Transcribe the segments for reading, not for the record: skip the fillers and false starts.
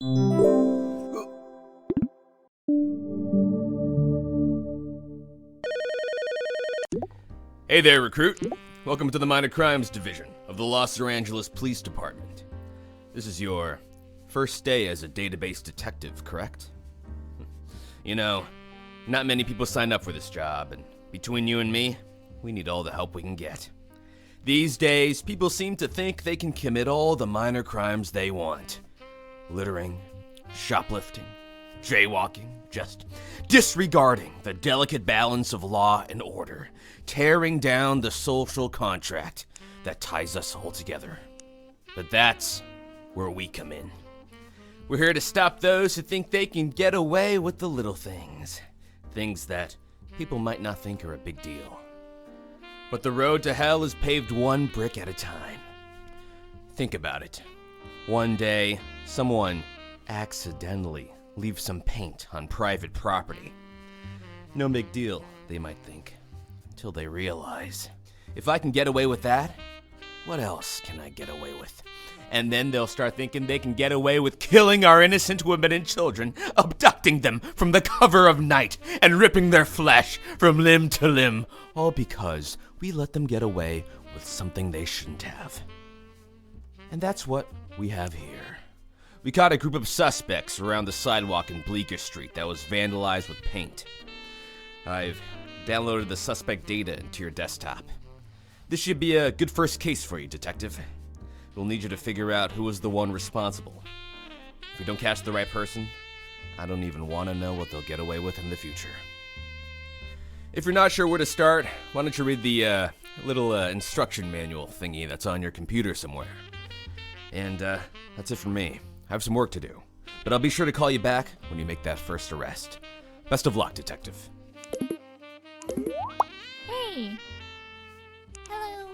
Hey there, recruit. Welcome to the Minor Crimes Division of the Los Zorangeles Police Department. This is your first day as a database detective, correct? You know, not many people sign up for this job, and between you and me, we need all the help we can get. These days, people seem to think they can commit all the minor crimes they want. Littering, shoplifting, jaywalking, just disregarding the delicate balance of law and order, tearing down the social contract that ties us all together. But that's where we come in. We're here to stop those who think they can get away with the little things. Things that people might not think are a big deal. But the road to hell is paved one brick at a time. Think about it. One day, someone accidentally leaves some paint on private property. No big deal, they might think. Until they realize, if I can get away with that, what else can I get away with? And then they'll start thinking they can get away with killing our innocent women and children, abducting them from the cover of night, and ripping their flesh from limb to limb, all because we let them get away with something they shouldn't have. And that's what we have here. We caught a group of suspects around the sidewalk in Bleecker Street that was vandalized with paint. I've downloaded the suspect data into your desktop. This should be a good first case for you, Detective. We'll need you to figure out who was the one responsible. If we don't catch the right person, I don't even want to know what they'll get away with in the future. If you're not sure where to start, why don't you read the little instruction manual thingy that's on your computer somewhere. And that's it from me. I have some work to do, but I'll be sure to call you back when you make that first arrest. Best of luck, Detective. Hey. Hello.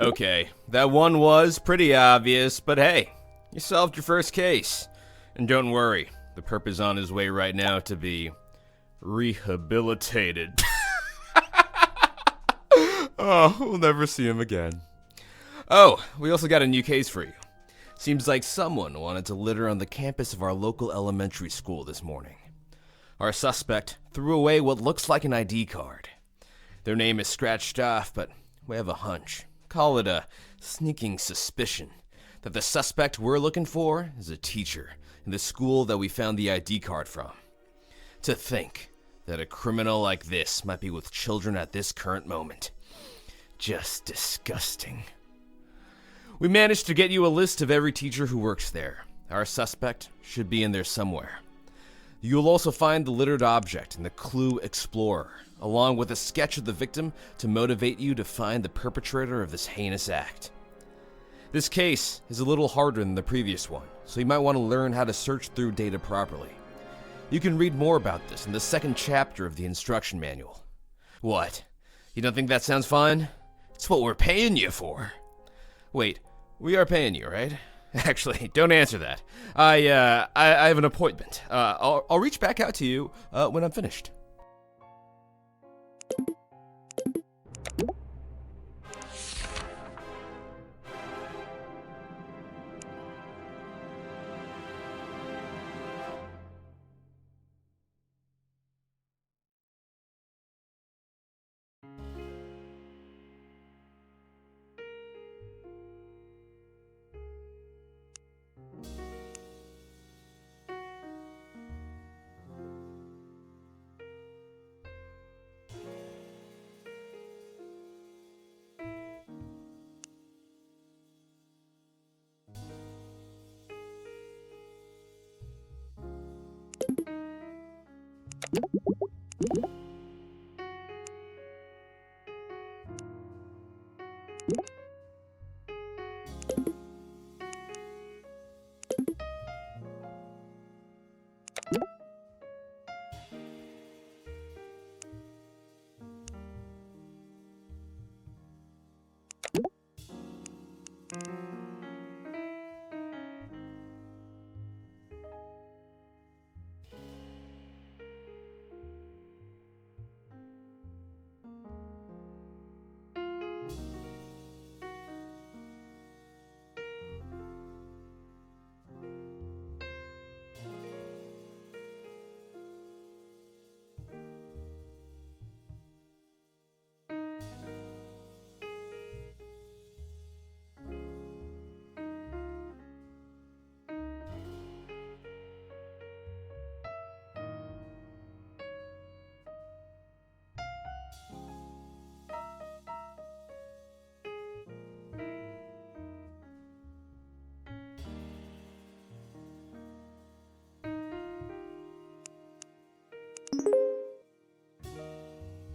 Okay, that one was pretty obvious, but hey, you solved your first case. And don't worry, the perp is on his way right now to be rehabilitated. Oh, we'll never see him again. Oh, we also got a new case for you. Seems like someone wanted to litter on the campus of our local elementary school this morning. Our suspect threw away what looks like an ID card. Their name is scratched off, but we have a hunch. Call it a sneaking suspicion that the suspect we're looking for is a teacher in the school that we found the ID card from. To think that a criminal like this might be with children at this current moment. Just disgusting. We managed to get you a list of every teacher who works there. Our suspect should be in there somewhere. You'll also find the littered object in the Clue Explorer, along with a sketch of the victim to motivate you to find the perpetrator of this heinous act. This case is a little harder than the previous one, so you might want to learn how to search through data properly. You can read more about this in the second chapter of the instruction manual. What? You don't think that sounds fun? It's what we're paying you for. Wait, we are paying you, right? Actually, don't answer that. I have an appointment. I'll reach back out to you when I'm finished.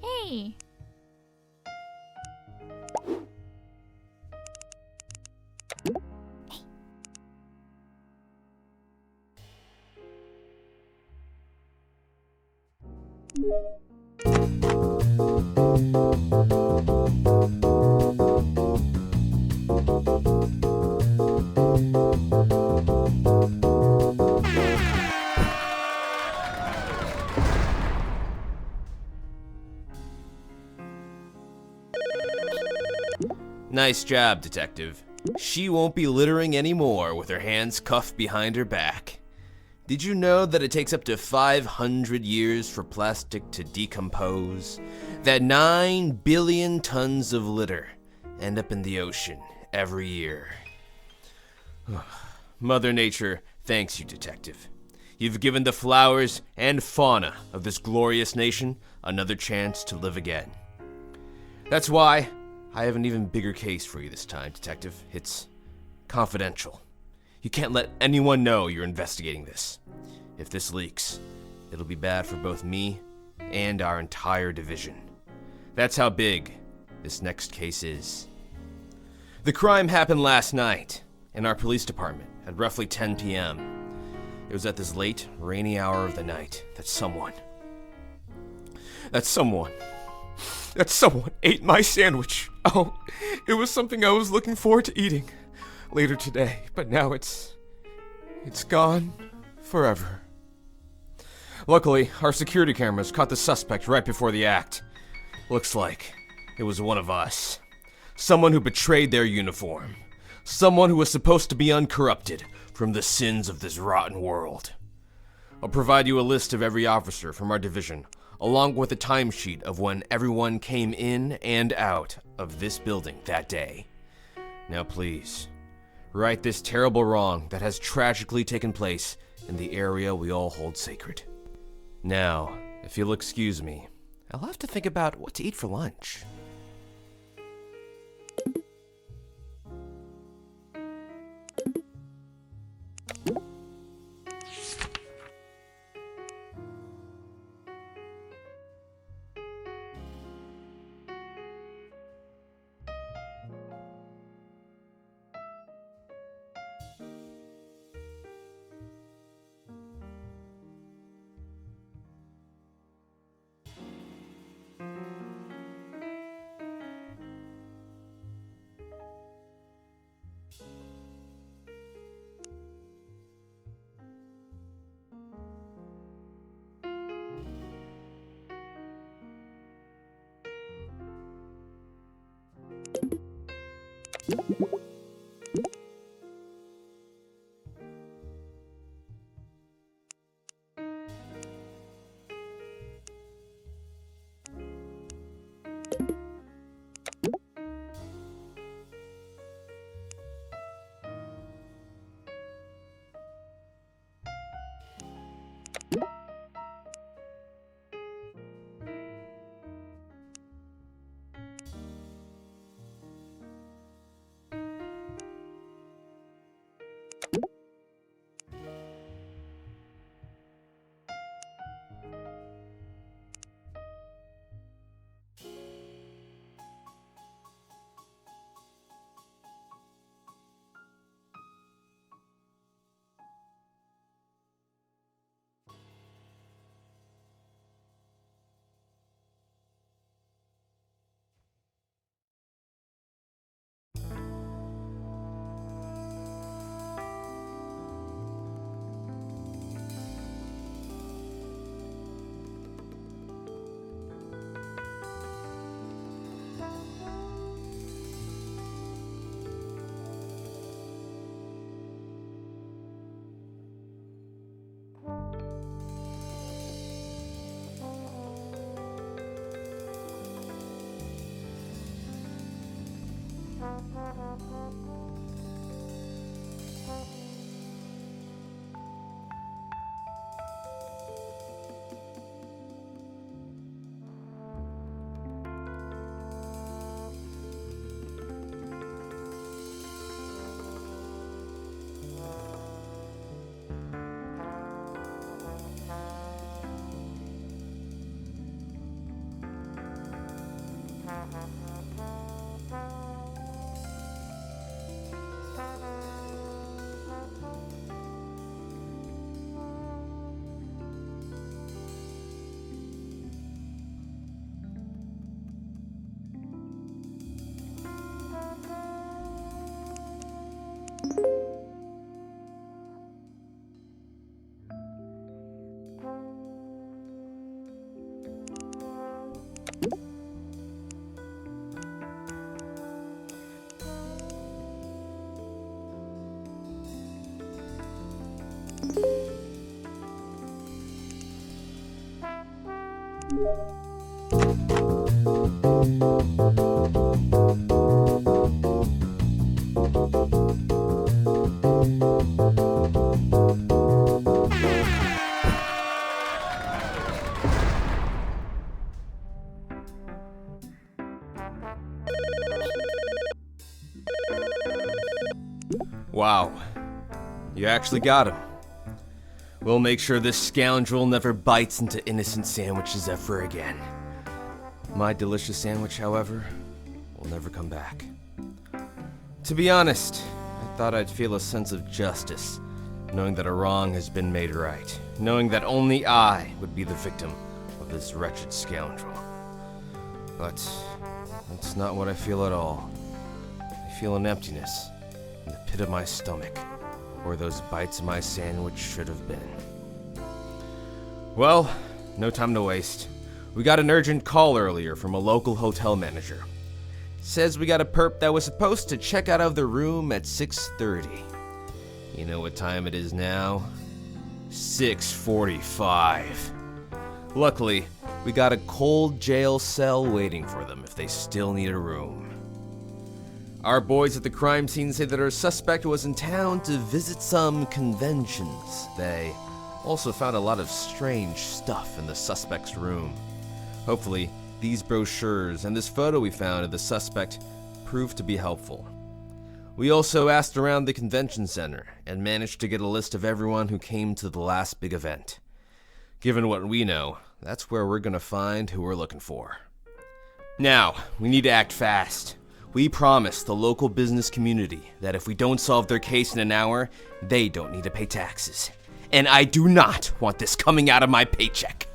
Hey. Nice job, Detective. She won't be littering anymore with her hands cuffed behind her back. Did you know that it takes up to 500 years for plastic to decompose? That 9 billion tons of litter end up in the ocean every year. Mother Nature thanks you, Detective. You've given the flowers and fauna of this glorious nation another chance to live again. That's why I have an even bigger case for you this time, Detective. It's confidential. You can't let anyone know you're investigating this. If this leaks, it'll be bad for both me and our entire division. That's how big this next case is. The crime happened last night in our police department at roughly 10 p.m. It was at this late, rainy hour of the night that someone ate my sandwich. Oh, it was something I was looking forward to eating later today, but now it's gone forever. Luckily, our security cameras caught the suspect right before the act. Looks like it was one of us. Someone who betrayed their uniform. Someone who was supposed to be uncorrupted from the sins of this rotten world. I'll provide you a list of every officer from our division, along with a timesheet of when everyone came in and out of this building that day. Now please, right this terrible wrong that has tragically taken place in the area we all hold sacred. Now, if you'll excuse me, I'll have to think about what to eat for lunch. Wow. You actually got him. We'll make sure this scoundrel never bites into innocent sandwiches ever again. My delicious sandwich, however, will never come back. To be honest, I thought I'd feel a sense of justice, knowing that a wrong has been made right, knowing that only I would be the victim of this wretched scoundrel. But that's not what I feel at all. I feel an emptiness in the pit of my stomach, where those bites of my sandwich should have been. Well, no time to waste. We got an urgent call earlier from a local hotel manager. Says we got a perp that was supposed to check out of the room at 6:30. You know what time it is now? 6:45. Luckily, we got a cold jail cell waiting for them if they still need a room. Our boys at the crime scene say that our suspect was in town to visit some conventions. They also found a lot of strange stuff in the suspect's room. Hopefully, these brochures and this photo we found of the suspect proved to be helpful. We also asked around the convention center and managed to get a list of everyone who came to the last big event. Given what we know, that's where we're gonna find who we're looking for. Now, we need to act fast. We promised the local business community that if we don't solve their case in an hour, they don't need to pay taxes. And I do not want this coming out of my paycheck.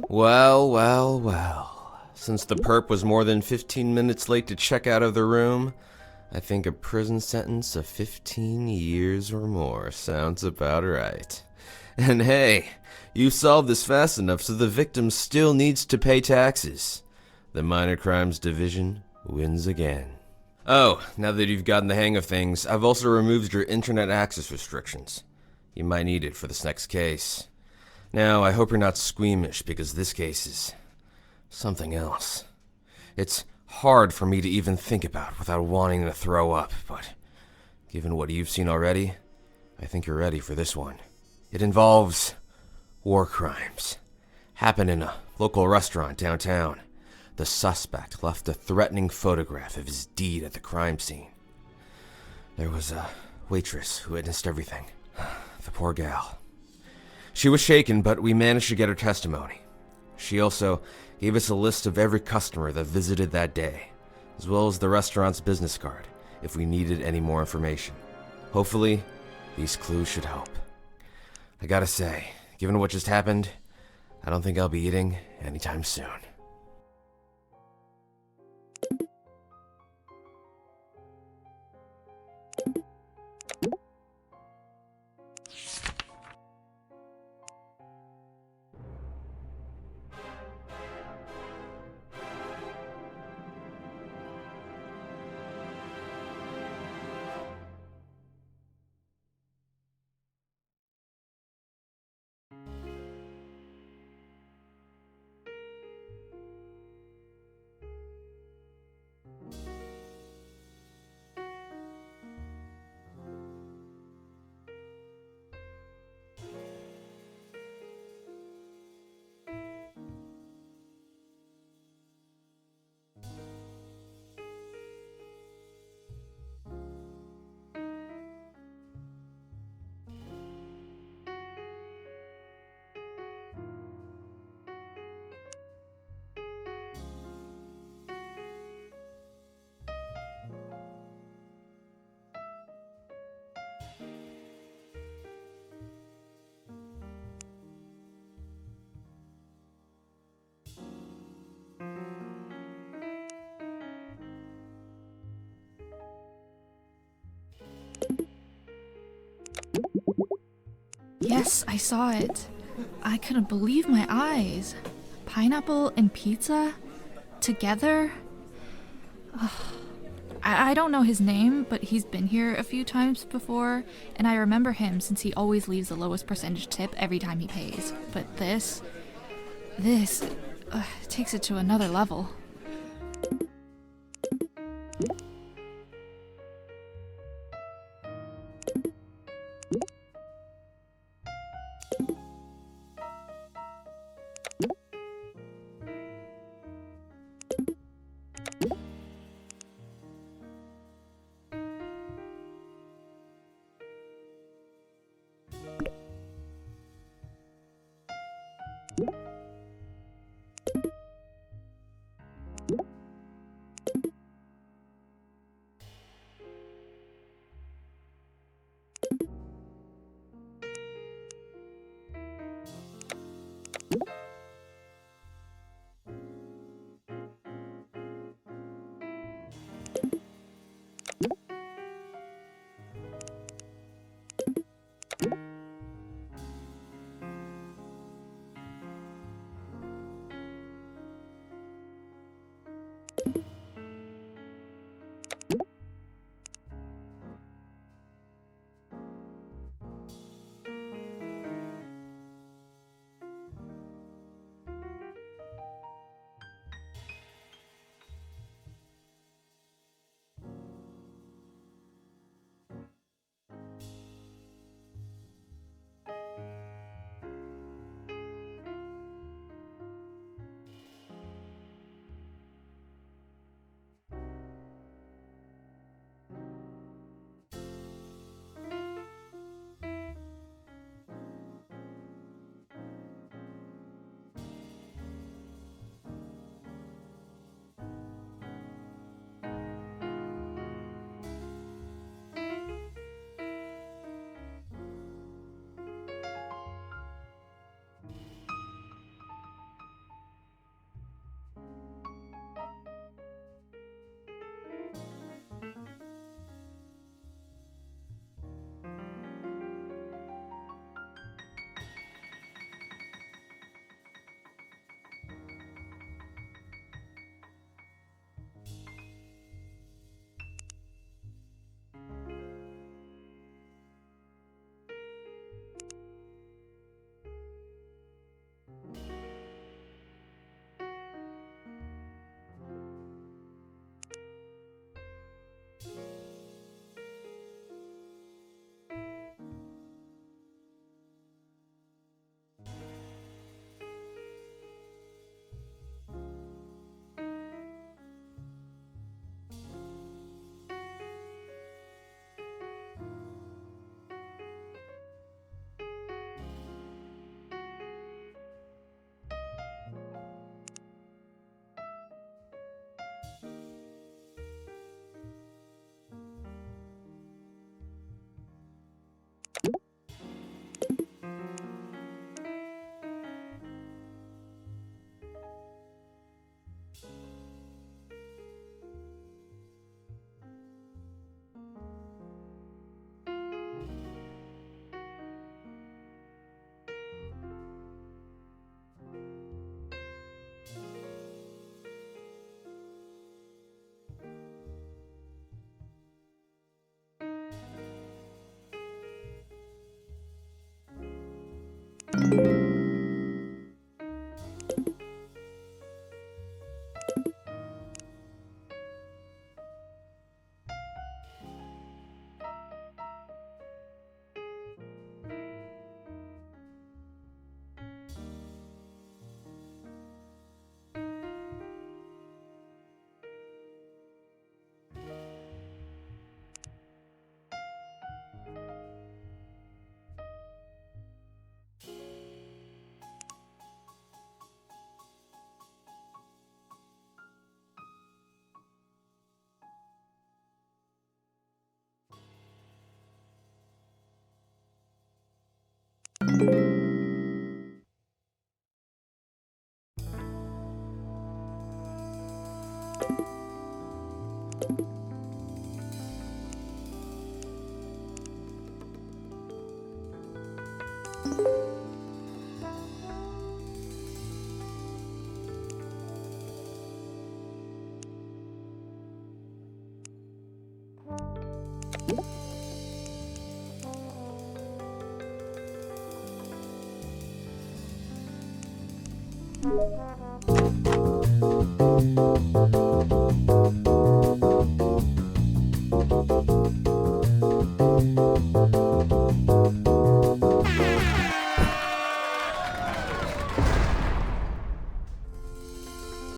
Well, well, well. Since the perp was more than 15 minutes late to check out of the room, I think a prison sentence of 15 years or more sounds about right. And hey, you solved this fast enough so the victim still needs to pay taxes. The Minor Crimes Division wins again. Oh, now that you've gotten the hang of things, I've also removed your internet access restrictions. You might need it for this next case. Now, I hope you're not squeamish, because this case is something else. It's hard for me to even think about without wanting to throw up, but given what you've seen already, I think you're ready for this one. It involves war crimes. Happened in a local restaurant downtown. The suspect left a threatening photograph of his deed at the crime scene. There was a waitress who witnessed everything. The poor gal. She was shaken, but we managed to get her testimony. She also gave us a list of every customer that visited that day, as well as the restaurant's business card, if we needed any more information. Hopefully, these clues should help. I gotta say, given what just happened, I don't think I'll be eating anytime soon. Yes, I saw it. I couldn't believe my eyes. Pineapple and pizza? Together? Ugh. I don't know his name, but he's been here a few times before, and I remember him since he always leaves the lowest percentage tip every time he pays. But this takes it to another level.